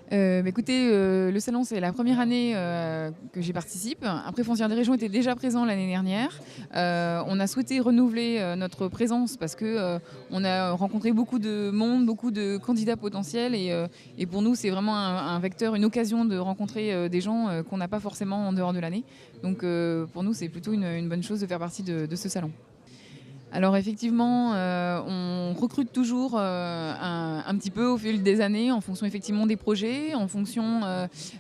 Écoutez, le salon, c'est la première année, que j'y participe. Après, Foncière des Régions était déjà présent l'année dernière. On a souhaité renouveler, notre présence parce que, on a rencontré beaucoup de monde, beaucoup de candidats potentiels et pour nous, c'est vraiment un vecteur, une occasion de rencontrer, des gens, qu'on n'a pas forcément en dehors de l'année. Donc, pour nous, c'est plutôt une bonne chose de faire partie de ce salon. Alors effectivement, on recrute toujours, un petit peu au fil des années en fonction effectivement des projets, en fonction,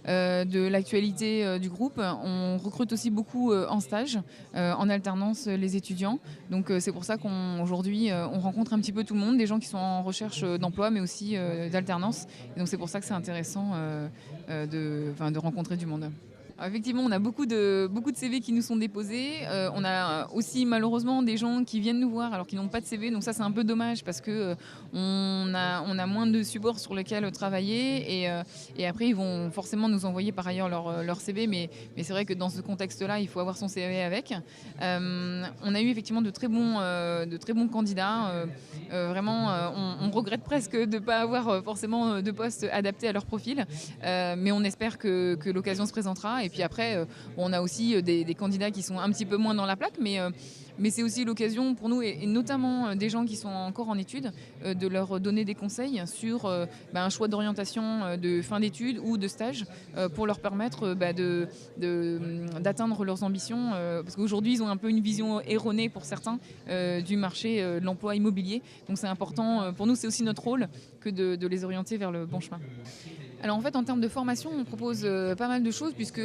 de l'actualité, du groupe. On recrute aussi beaucoup, en stage, en alternance, les étudiants. Donc, c'est pour ça qu'aujourd'hui, on rencontre un petit peu tout le monde, des gens qui sont en recherche, d'emploi, mais aussi, d'alternance. Et donc c'est pour ça que c'est intéressant, de rencontrer du monde. Alors effectivement, on a beaucoup de CV qui nous sont déposés. On a aussi malheureusement des gens qui viennent nous voir alors qu'ils n'ont pas de CV. Donc ça, c'est un peu dommage parce que on a moins de supports sur lesquels travailler et après ils vont forcément nous envoyer par ailleurs leur CV. Mais c'est vrai que dans ce contexte-là, il faut avoir son CV avec. On a eu effectivement de très bons candidats. Vraiment, on regrette presque de ne pas avoir forcément de poste adapté à leur profil. Mais on espère que l'occasion se présentera. Et puis après, on a aussi des candidats qui sont un petit peu moins dans la plaque, mais c'est aussi l'occasion pour nous, et notamment des gens qui sont encore en études, de leur donner des conseils sur un choix d'orientation de fin d'études ou de stage pour leur permettre d'atteindre leurs ambitions. Parce qu'aujourd'hui, ils ont un peu une vision erronée pour certains du marché de l'emploi immobilier. Donc c'est important, pour nous, c'est aussi notre rôle que de les orienter vers le bon chemin. Alors en fait, en termes de formation, on propose pas mal de choses puisque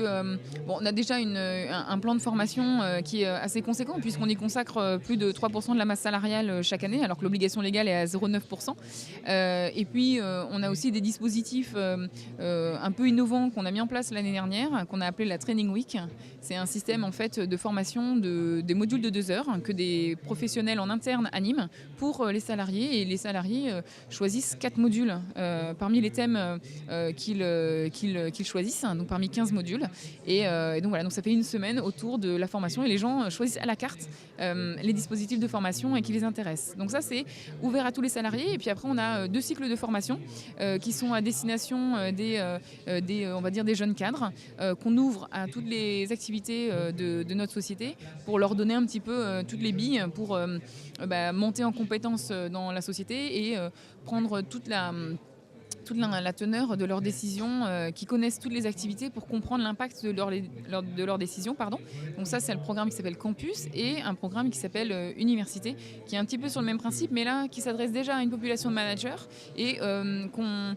on a déjà un plan de formation qui est assez conséquent puisqu'on y consacre plus de 3% de la masse salariale chaque année, alors que l'obligation légale est à 0,9%. Et puis on a aussi des dispositifs un peu innovants qu'on a mis en place l'année dernière, qu'on a appelé la Training Week. C'est un système en fait de formation des modules de 2 heures que des professionnels en interne animent pour les salariés. Et les salariés choisissent 4 modules parmi les thèmes qu'ils choisissent, hein, donc parmi 15 modules. Et donc voilà, donc ça fait une semaine autour de la formation et les gens choisissent à la carte les dispositifs de formation et qui les intéressent. Donc ça, c'est ouvert à tous les salariés. Et puis après, on a 2 cycles de formation qui sont à destination on va dire des jeunes cadres qu'on ouvre à toutes les activités de notre société pour leur donner un petit peu toutes les billes pour monter en compétences dans la société et prendre toute la teneur de leurs décisions, qui connaissent toutes les activités pour comprendre l'impact de leurs décisions. Pardon. Donc ça, c'est le programme qui s'appelle Campus et un programme qui s'appelle Université, qui est un petit peu sur le même principe, mais là, qui s'adresse déjà à une population de managers et qu'on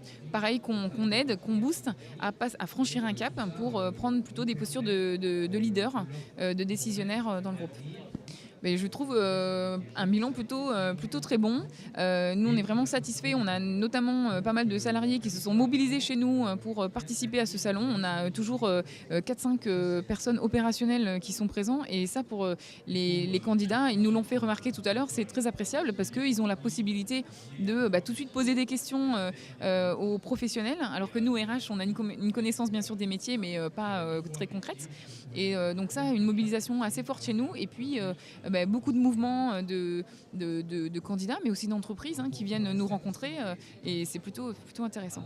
aide, qu'on booste à franchir un cap pour prendre plutôt des postures de leader, de décisionnaire dans le groupe. Mais je trouve un bilan plutôt très bon. Nous, on est vraiment satisfaits. On a notamment pas mal de salariés qui se sont mobilisés chez nous pour participer à ce salon. On a toujours 4-5 personnes opérationnelles qui sont présents. Et ça, pour les candidats, ils nous l'ont fait remarquer tout à l'heure, c'est très appréciable parce qu'ils ont la possibilité de tout de suite poser des questions aux professionnels. Alors que nous, RH, on a une connaissance bien sûr des métiers, mais pas très concrète. Et donc ça, une mobilisation assez forte chez nous. Et puis, beaucoup de mouvements de candidats, mais aussi d'entreprises qui viennent nous rencontrer. Et c'est plutôt intéressant.